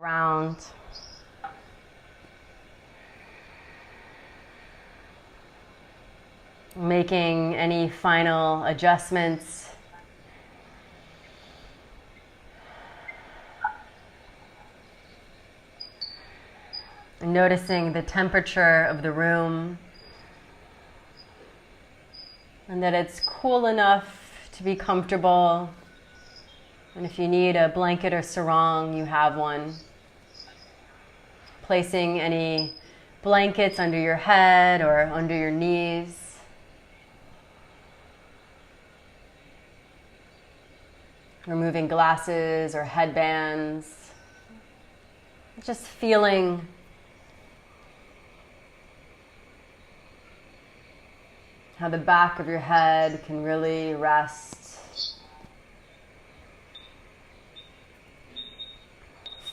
Around. Making any final adjustments. And noticing the temperature of the room and that it's cool enough to be comfortable. And if you need a blanket or sarong, you have one. Placing any blankets under your head or under your knees. Removing glasses or headbands. Just feeling how the back of your head can really rest.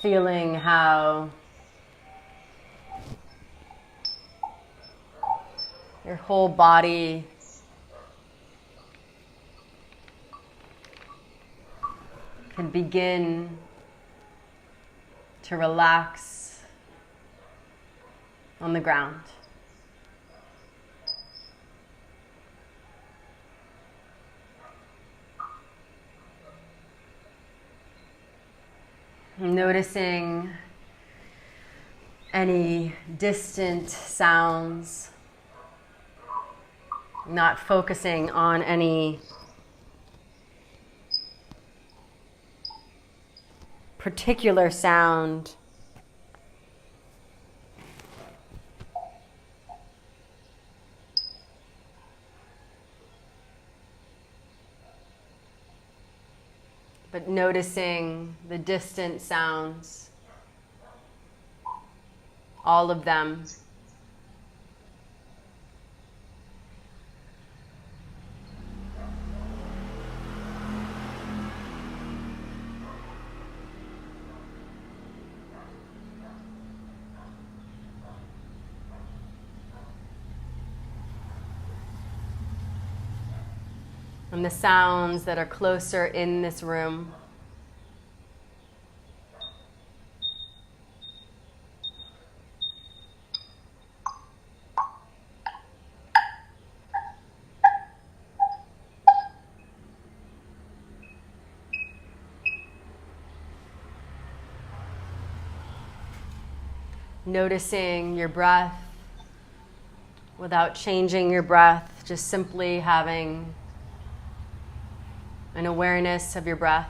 Feeling how your whole body can begin to relax on the ground. Noticing any distant sounds, not focusing on any particular sound. But noticing the distant sounds, all of them. And the sounds that are closer in this room. Noticing your breath without changing your breath, just simply having an awareness of your breath.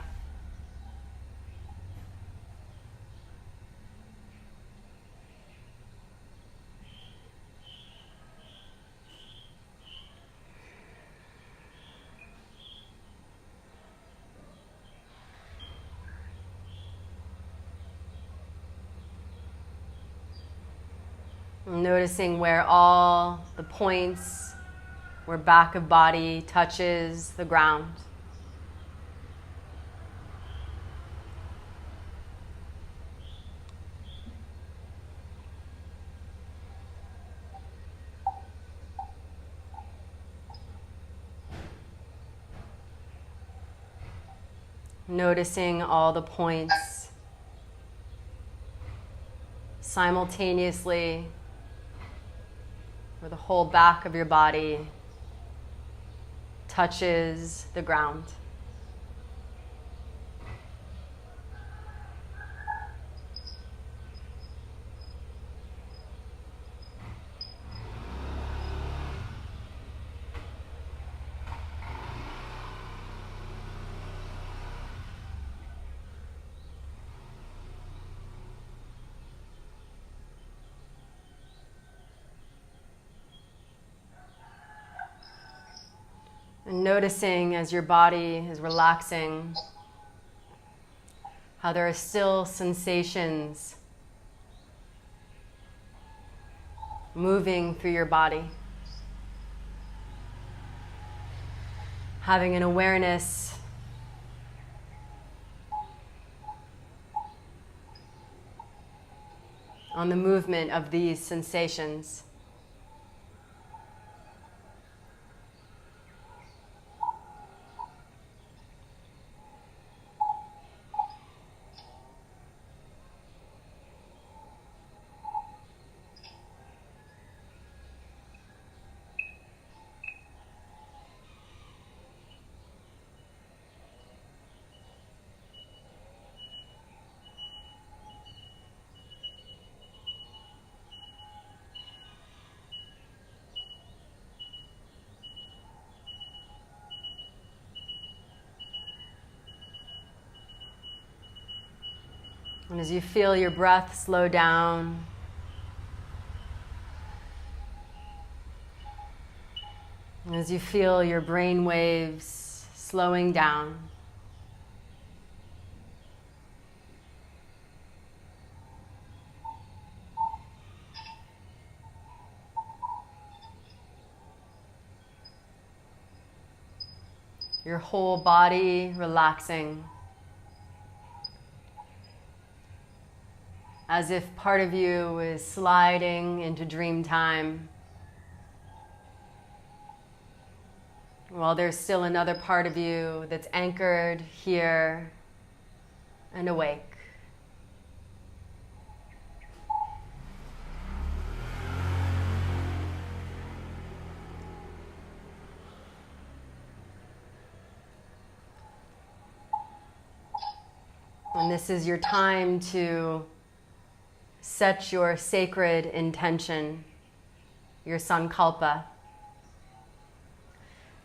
Noticing where all the points, where back of body touches the ground. Noticing all the points simultaneously, where the whole back of your body touches the ground. And noticing as your body is relaxing, how there are still sensations moving through your body. Having an awareness on the movement of these sensations. And as you feel your breath slow down, and as you feel your brain waves slowing down, your whole body relaxing, as if part of you is sliding into dream time, while there's still another part of you that's anchored here and awake. And this is your time to set your sacred intention, your sankalpa.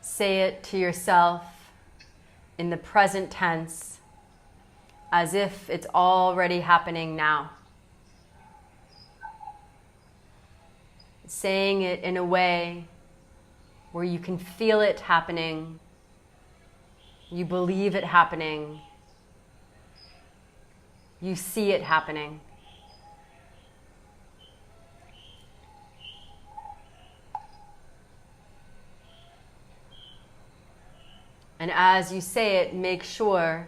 Say it to yourself in the present tense, as if it's already happening now. Saying it in a way where you can feel it happening, you believe it happening, you see it happening. And as you say it, make sure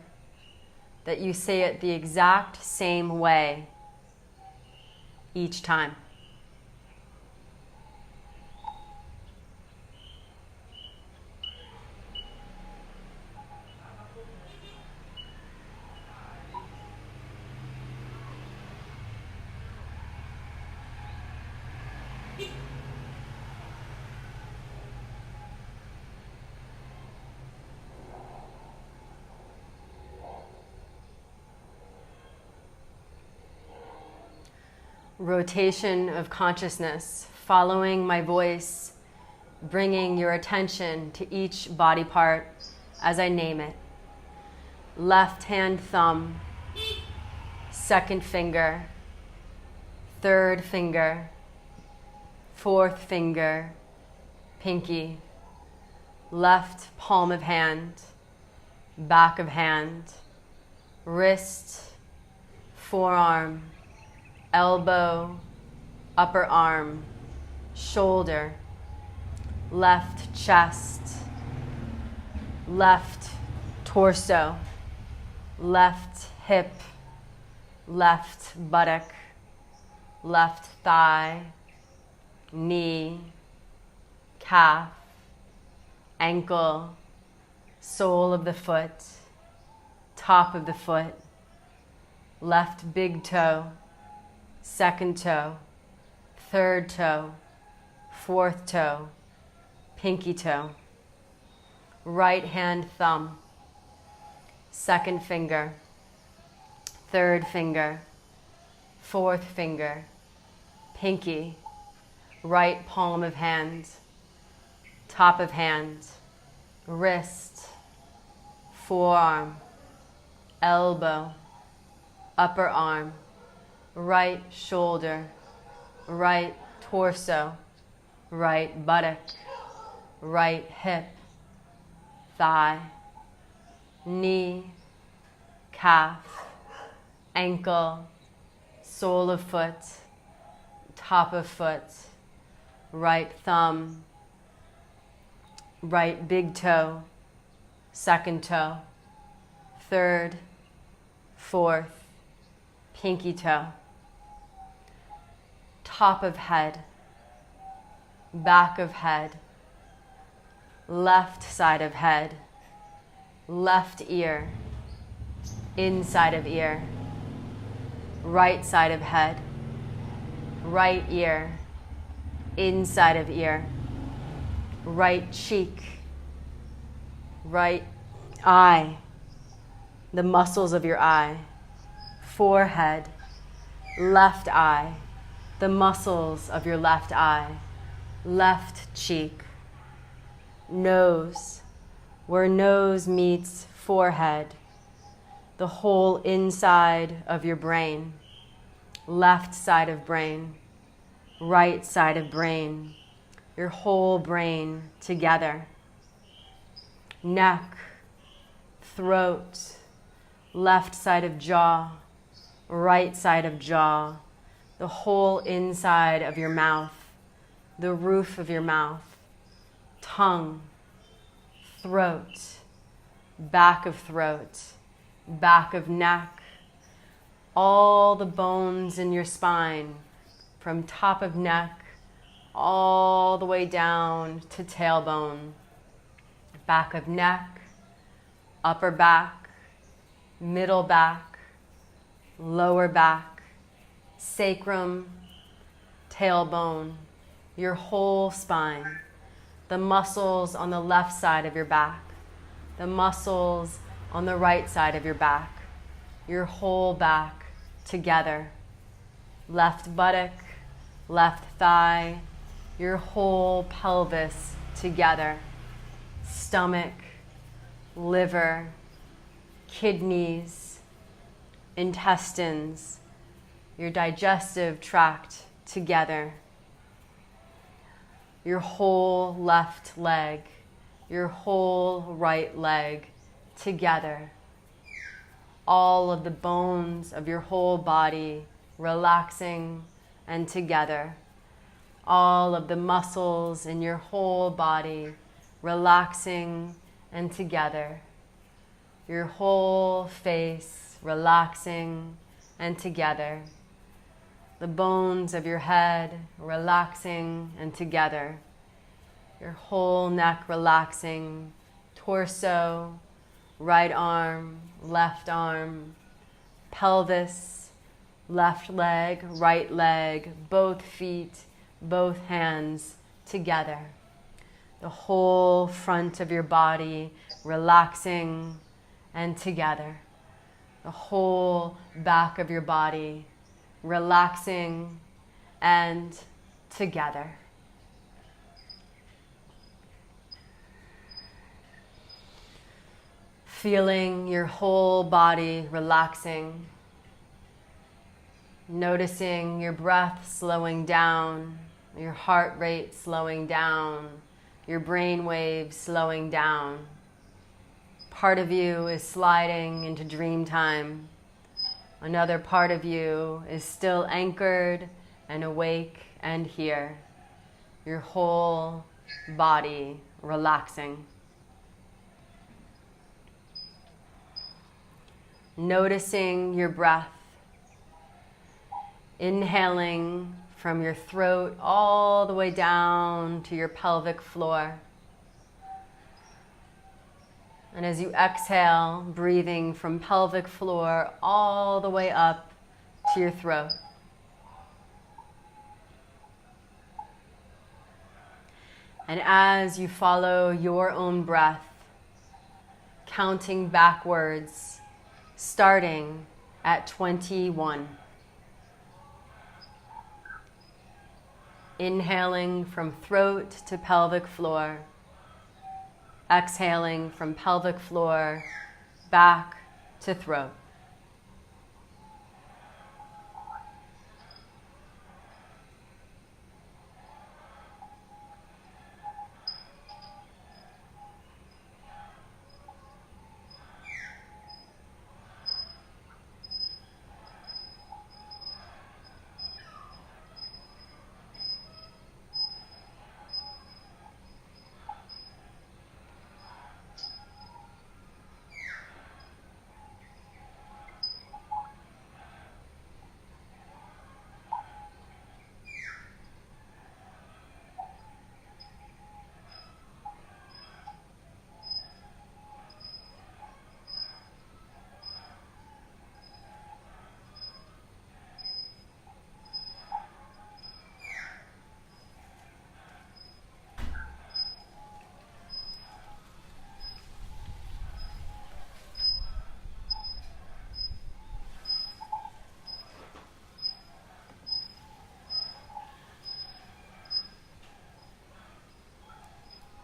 that you say it the exact same way each time. Rotation of consciousness, following my voice, bringing your attention to each body part as I name it. Left hand thumb, second finger, third finger, fourth finger, pinky, left palm of hand, back of hand, wrist, forearm, elbow, upper arm, shoulder, left chest, left torso, left hip, left buttock, left thigh, knee, calf, ankle, sole of the foot, top of the foot, left big toe, second toe, third toe, fourth toe, pinky toe, right hand thumb, second finger, third finger, fourth finger, pinky, right palm of hand, top of hand, wrist, forearm, elbow, upper arm, right shoulder, right torso, right buttock, right hip, thigh, knee, calf, ankle, sole of foot, top of foot, right thumb, right big toe, second toe, third, fourth, pinky toe, top of head, back of head, left side of head, left ear, inside of ear, right side of head, right ear, inside of ear, right cheek, right eye, the muscles of your eye, forehead, left eye, the muscles of your left eye, left cheek, nose, where nose meets forehead, the whole inside of your brain, left side of brain, right side of brain, your whole brain together. Neck, throat, left side of jaw, right side of jaw, the whole inside of your mouth, the roof of your mouth, tongue, throat, back of throat, back of neck, all the bones in your spine, from top of neck all the way down to tailbone, back of neck, upper back, middle back, lower back, sacrum, tailbone, your whole spine, the muscles on the left side of your back, the muscles on the right side of your back, your whole back together, left buttock, left thigh, your whole pelvis together, stomach, liver, kidneys, intestines, your digestive tract together, your whole left leg, your whole right leg together, all of the bones of your whole body relaxing and together, all of the muscles in your whole body relaxing and together, your whole face relaxing and together, the bones of your head relaxing and together, your whole neck relaxing, torso, right arm, pelvis, left leg, right leg, both feet, both hands together. The whole front of your body relaxing and together. The whole back of your body relaxing and together. Feeling your whole body relaxing. Noticing your breath slowing down, your heart rate slowing down, your brain waves slowing down. Part of you is sliding into dreamtime. Another part of you is still anchored and awake and here. Your whole body relaxing. Noticing your breath. Inhaling from your throat all the way down to your pelvic floor. And as you exhale, breathing from pelvic floor all the way up to your throat. And as you follow your own breath, counting backwards, starting at 21. Inhaling from throat to pelvic floor. Exhaling from pelvic floor back to throat.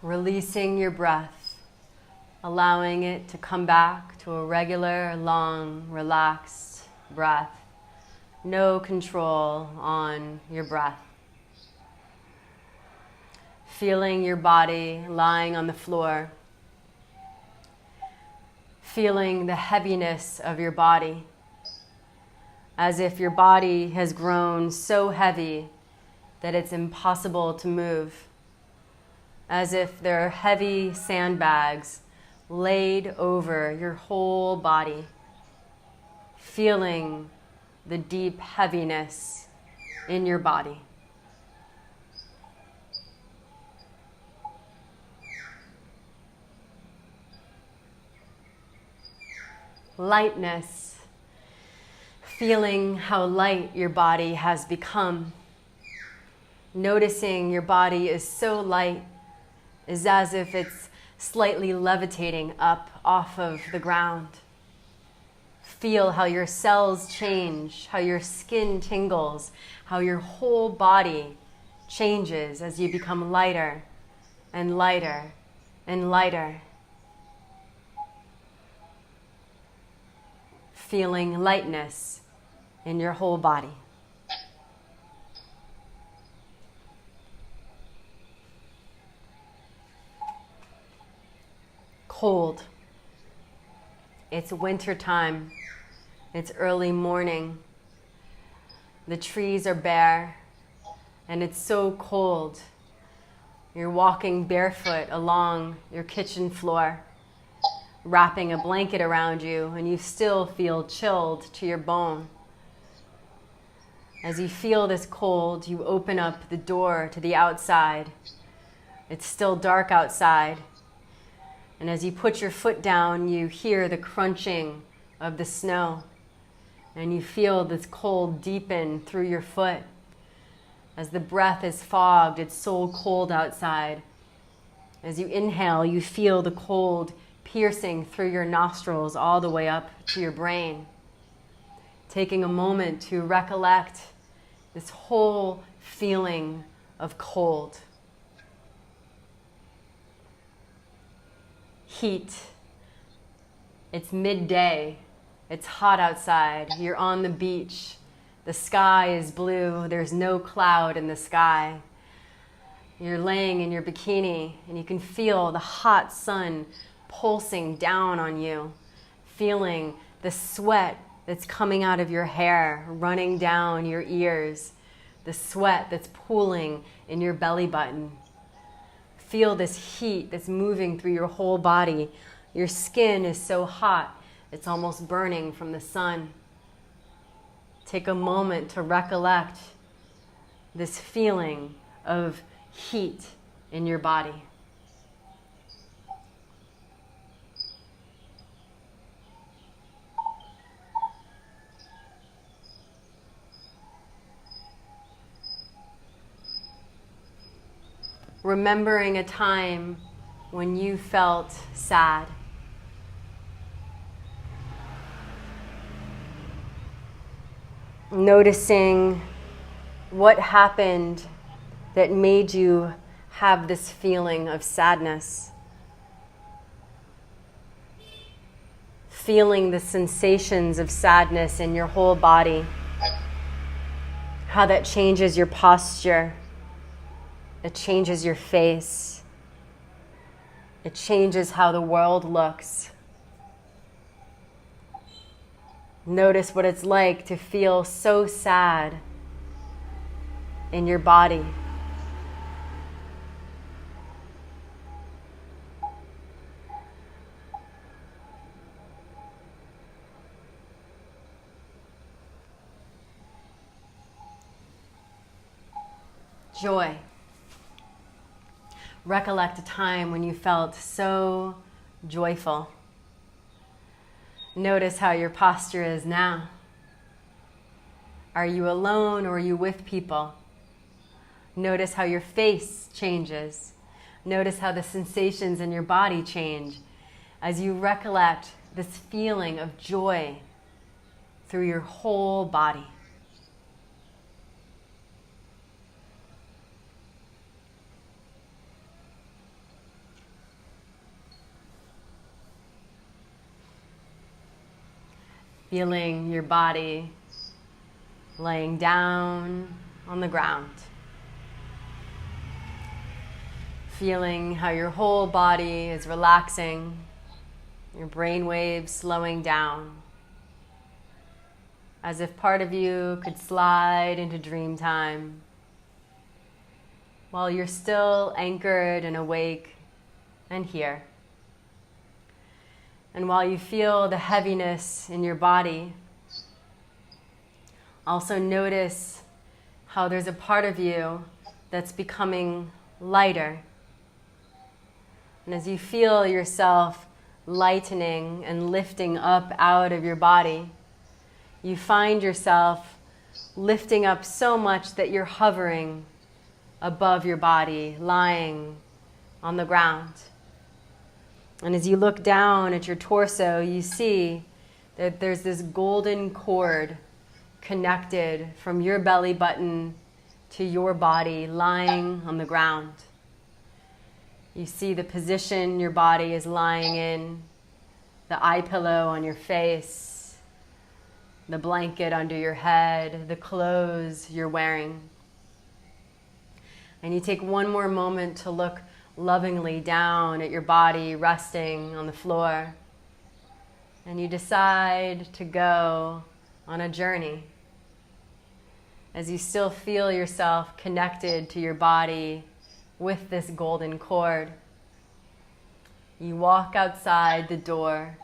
Releasing your breath allowing it to come back to a regular, long, relaxed breath. No control on your breath. Feeling your body lying on the floor. Feeling the heaviness of your body, as if your body has grown so heavy that it's impossible to move, as if there are heavy sandbags laid over your whole body, feeling the deep heaviness in your body. Lightness, feeling how light your body has become. Noticing your body is so light, is as if it's slightly levitating up off of the ground. Feel how your cells change, how your skin tingles, how your whole body changes as you become lighter and lighter and lighter. Feeling lightness in your whole body. Cold. It's winter time. It's early morning. The trees are bare and it's so cold. You're walking barefoot along your kitchen floor, wrapping a blanket around you, and you still feel chilled to your bone. As you feel this cold, you open up the door to the outside. It's still dark outside. And as you put your foot down, you hear the crunching of the snow. And you feel this cold deepen through your foot. As the breath is fogged, it's so cold outside. As you inhale, you feel the cold piercing through your nostrils all the way up to your brain. Taking a moment to recollect this whole feeling of cold. Heat. It's midday. It's hot outside. You're on the beach. The sky is blue. There's no cloud in the sky. You're laying in your bikini and you can feel the hot sun pulsing down on you, feeling the sweat that's coming out of your hair, running down your ears, the sweat that's pooling in your belly button. Feel this heat that's moving through your whole body. Your skin is so hot, it's almost burning from the sun. Take a moment to recollect this feeling of heat in your body. Remembering a time when you felt sad. Noticing what happened that made you have this feeling of sadness. Feeling the sensations of sadness in your whole body. How that changes your posture. It changes your face. It changes how the world looks. Notice what it's like to feel so sad in your body. Joy. Recollect a time when you felt so joyful. Notice how your posture is now. Are you alone or are you with people? Notice how your face changes. Notice how the sensations in your body change as you recollect this feeling of joy through your whole body. feeling your body laying down on the ground. Feeling how your whole body is relaxing, your brain waves slowing down, as if part of you could slide into dreamtime while you're still anchored and awake and here. And while you feel the heaviness in your body, also notice how there's a part of you that's becoming lighter. And as you feel yourself lightening and lifting up out of your body, you find yourself lifting up so much that you're hovering above your body, lying on the ground. And as you look down at your torso, you see that there's this golden cord connected from your belly button to your body lying on the ground. You see the position your body is lying in, the eye pillow on your face, the blanket under your head, the clothes you're wearing. And you take one more moment to look lovingly down at your body resting on the floor. And you decide to go on a journey. As you still feel yourself connected to your body with this golden cord, you walk outside the door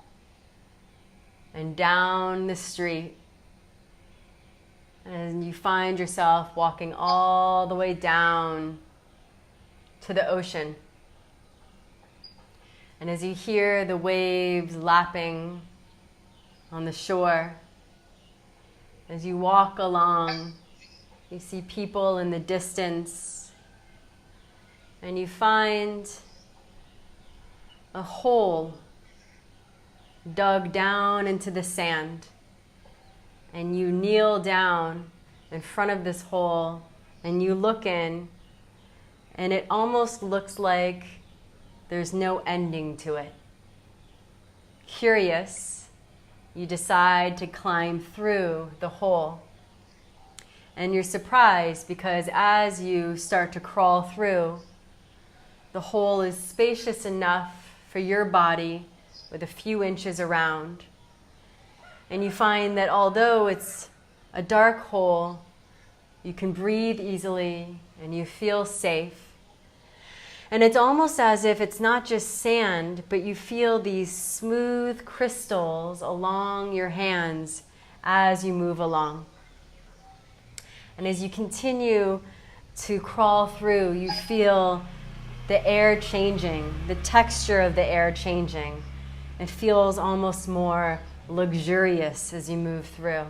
and down the street, and you find yourself walking all the way down to the ocean. And as you hear the waves lapping on the shore, as you walk along, you see people in the distance, and you find a hole dug down into the sand. And you kneel down in front of this hole and you look in, and it almost looks like there's no ending to it. Curious, you decide to climb through the hole. And you're surprised because as you start to crawl through, the hole is spacious enough for your body with a few inches around. And you find that although it's a dark hole, you can breathe easily and you feel safe. And it's almost as if it's not just sand, but you feel these smooth crystals along your hands as you move along. And as you continue to crawl through, you feel the air changing, the texture of the air changing. It feels almost more luxurious as you move through.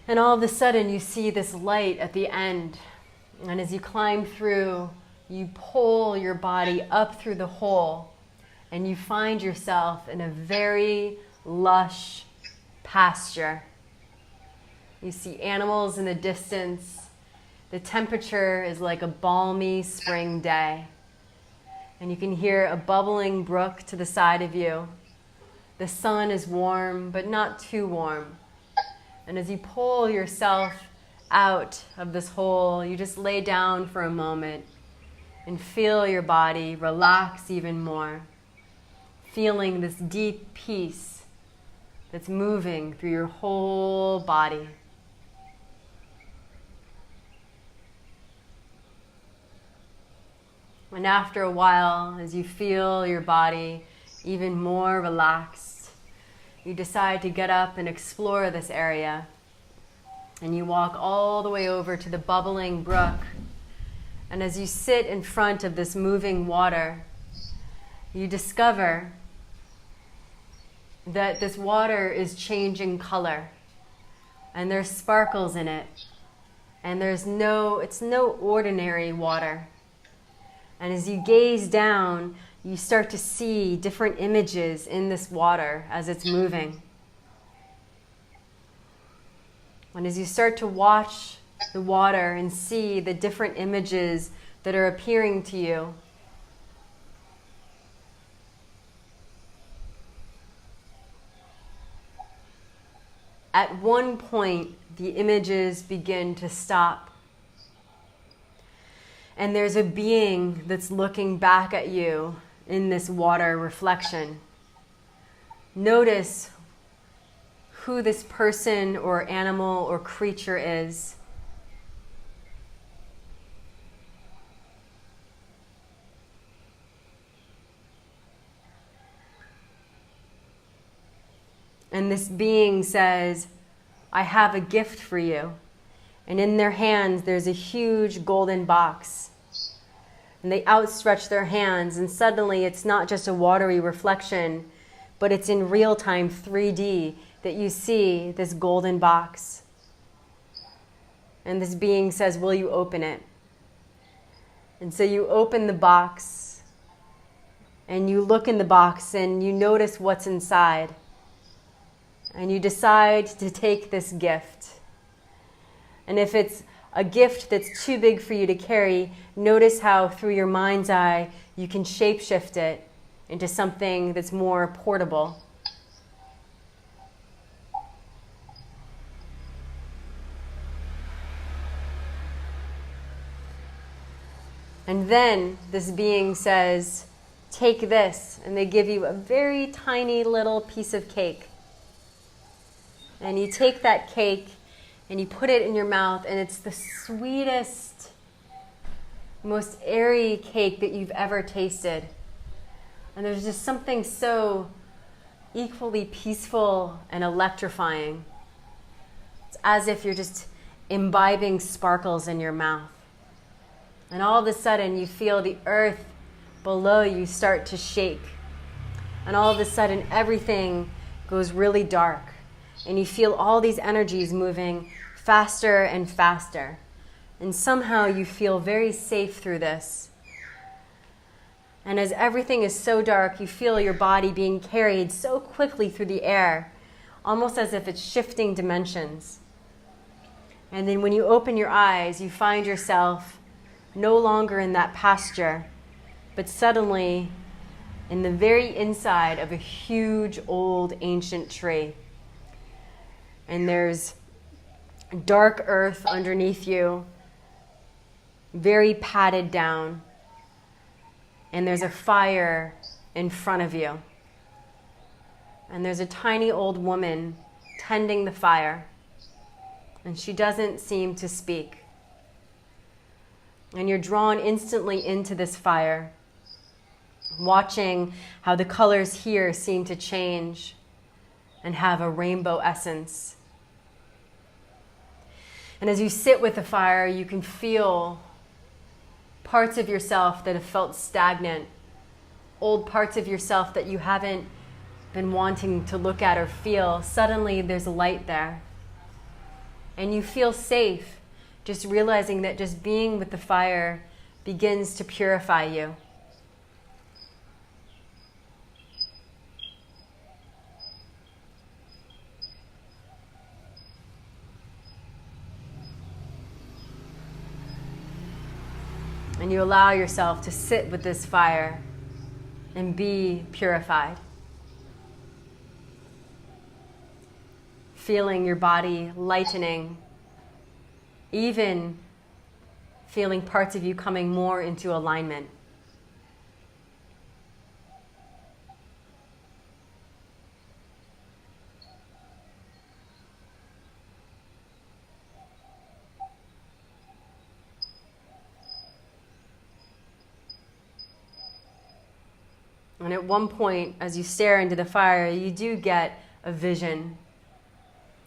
And all of a sudden you see this light at the end. And as you climb through, you pull your body up through the hole and you find yourself in a very lush pasture. You see animals in the distance. The temperature is like a balmy spring day. And you can hear a bubbling brook to the side of you. The sun is warm, but not too warm. And as you pull yourself out of this hole, you just lay down for a moment and feel your body relax even more, feeling this deep peace that's moving through your whole body. And after a while, as you feel your body even more relaxed, you decide to get up and explore this area. And you walk all the way over to the bubbling brook. And as you sit in front of this moving water, you discover that this water is changing color. And there's sparkles in it. And it's no ordinary water. And as you gaze down, you start to see different images in this water as it's moving. And as you start to watch the water and see the different images that are appearing to you, At one point, the images begin to stop. And there's a being that's looking back at you in this water reflection. Notice who this person or animal or creature is. And this being says, I have a gift for you. And in their hands, there's a huge golden box. And they outstretch their hands, and suddenly it's not just a watery reflection, but it's in real time 3D that you see this golden box. And this being says, will you open it? And so you open the box, and you look in the box, and you notice what's inside. And you decide to take this gift. And if it's a gift that's too big for you to carry, notice how through your mind's eye you can shapeshift it into something that's more portable. And then this being says, take this, and they give you a very tiny little piece of cake. And you take that cake and you put it in your mouth, and it's the sweetest, most airy cake that you've ever tasted. And there's just something so equally peaceful and electrifying. It's as if you're just imbibing sparkles in your mouth. And all of a sudden you feel the earth below you start to shake. And all of a sudden everything goes really dark. And you feel all these energies moving faster and faster. And somehow you feel very safe through this. And as everything is so dark, you feel your body being carried so quickly through the air, almost as if it's shifting dimensions. And then when you open your eyes, you find yourself no longer in that pasture, but suddenly in the very inside of a huge old ancient tree. And there's dark earth underneath you, very padded down. And there's a fire in front of you. And there's a tiny old woman tending the fire. And she doesn't seem to speak. And you're drawn instantly into this fire, watching how the colors here seem to change and have a rainbow essence. And as you sit with the fire, you can feel parts of yourself that have felt stagnant, old parts of yourself that you haven't been wanting to look at or feel. Suddenly there's a light there. And you feel safe, just realizing that just being with the fire begins to purify you. And you allow yourself to sit with this fire and be purified. Feeling your body lightening, even feeling parts of you coming more into alignment. And at one point, as you stare into the fire, you do get a vision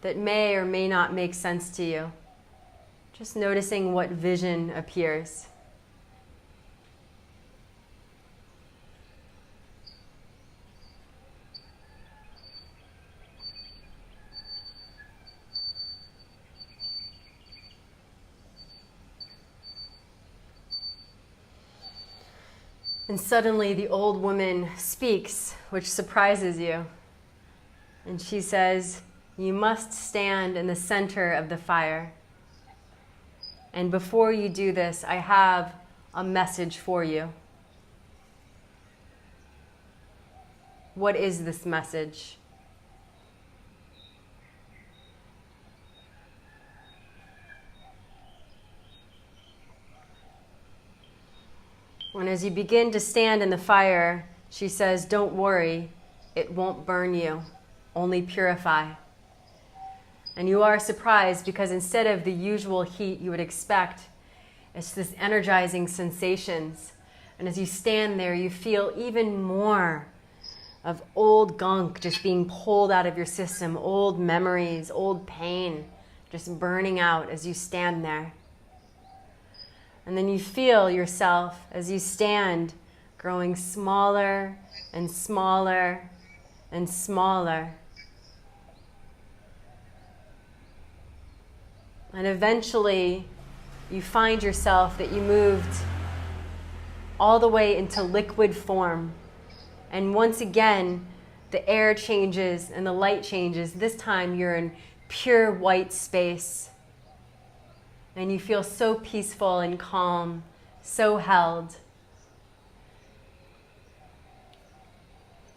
that may or may not make sense to you. Just noticing what vision appears. And suddenly the old woman speaks, which surprises you. And she says, "You must stand in the center of the fire. And before you do this, I have a message for you." What is this message? And as you begin to stand in the fire, she says, don't worry, it won't burn you, only purify. And you are surprised because instead of the usual heat you would expect, it's this energizing sensations. And as you stand there, you feel even more of old gunk just being pulled out of your system, old memories, old pain, just burning out as you stand there. And then you feel yourself as you stand growing smaller and smaller and smaller. And eventually you find yourself that you moved all the way into liquid form. And once again, the air changes and the light changes. This time you're in pure white space. And you feel so peaceful and calm, so held.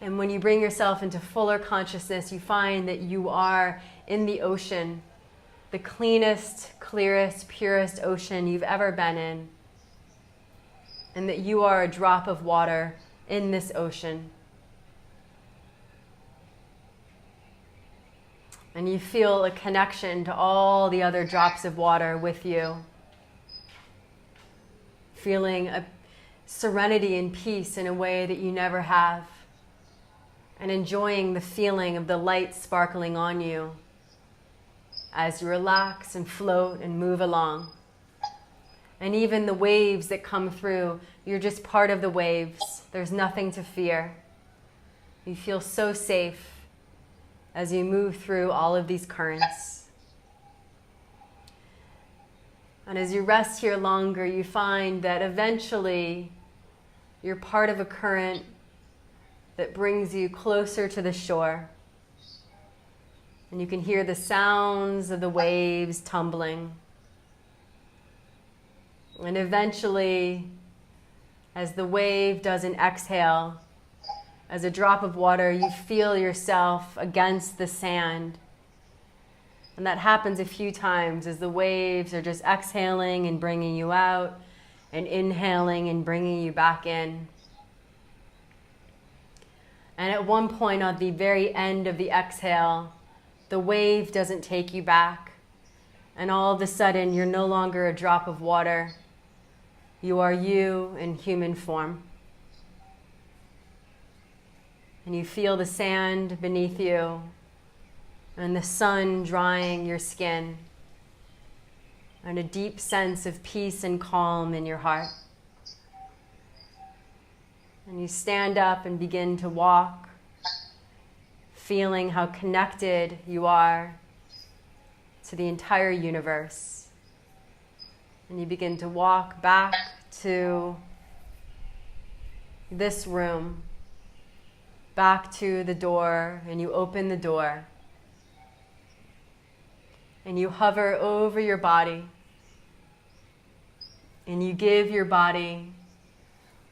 And when you bring yourself into fuller consciousness, you find that you are in the ocean, the cleanest, clearest, purest ocean you've ever been in. And that you are a drop of water in this ocean. And you feel a connection to all the other drops of water with you. Feeling a serenity and peace in a way that you never have. And enjoying the feeling of the light sparkling on you as you relax and float and move along. And even the waves that come through, you're just part of the waves. There's nothing to fear. You feel so safe as you move through all of these currents. And as you rest here longer, you find that eventually you're part of a current that brings you closer to the shore. And you can hear the sounds of the waves tumbling. And eventually, as the wave does an exhale, as a drop of water, you feel yourself against the sand. And that happens a few times as the waves are just exhaling and bringing you out, and inhaling and bringing you back in. And at one point, at the very end of the exhale, the wave doesn't take you back. And all of a sudden, you're no longer a drop of water. You are you in human form. And you feel the sand beneath you and the sun drying your skin and a deep sense of peace and calm in your heart. And you stand up and begin to walk, feeling how connected you are to the entire universe. And you begin to walk back to this room, back to the door, and you open the door. And you hover over your body. And you give your body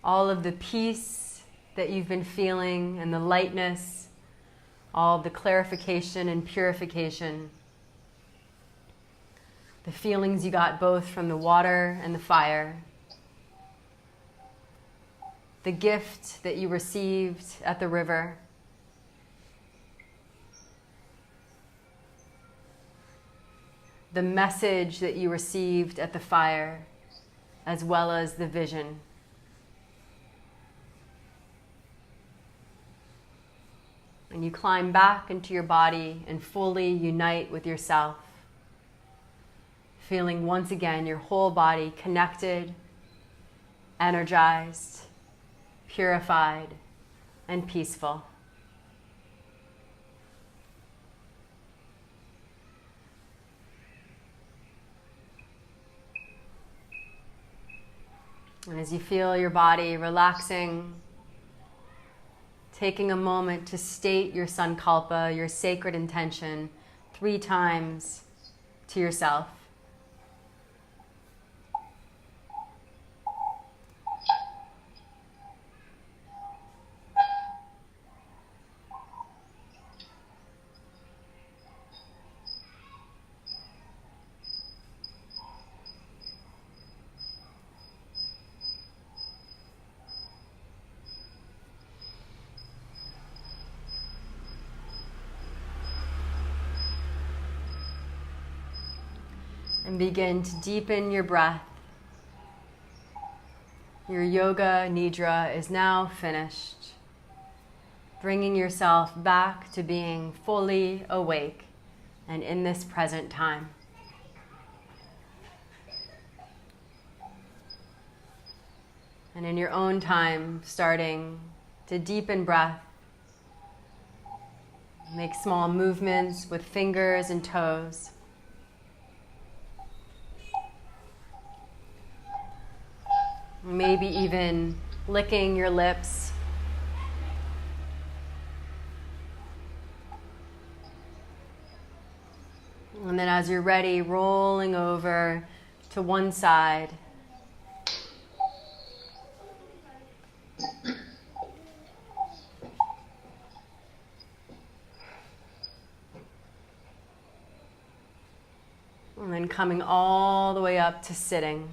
all of the peace that you've been feeling and the lightness, all of the clarification and purification. The feelings you got both from the water and the fire. The gift that you received at the river. The message that you received at the fire, as well as the vision. And you climb back into your body and fully unite with yourself, feeling once again your whole body connected, energized, purified, and peaceful. And as you feel your body relaxing, taking a moment to state your sankalpa, your sacred intention, 3 times to yourself. And begin to deepen your breath. Your yoga nidra is now finished, bringing yourself back to being fully awake and in this present time. And in your own time, starting to deepen breath. Make small movements with fingers and toes. Maybe even licking your lips. And then as you're ready, rolling over to one side. And then coming all the way up to sitting.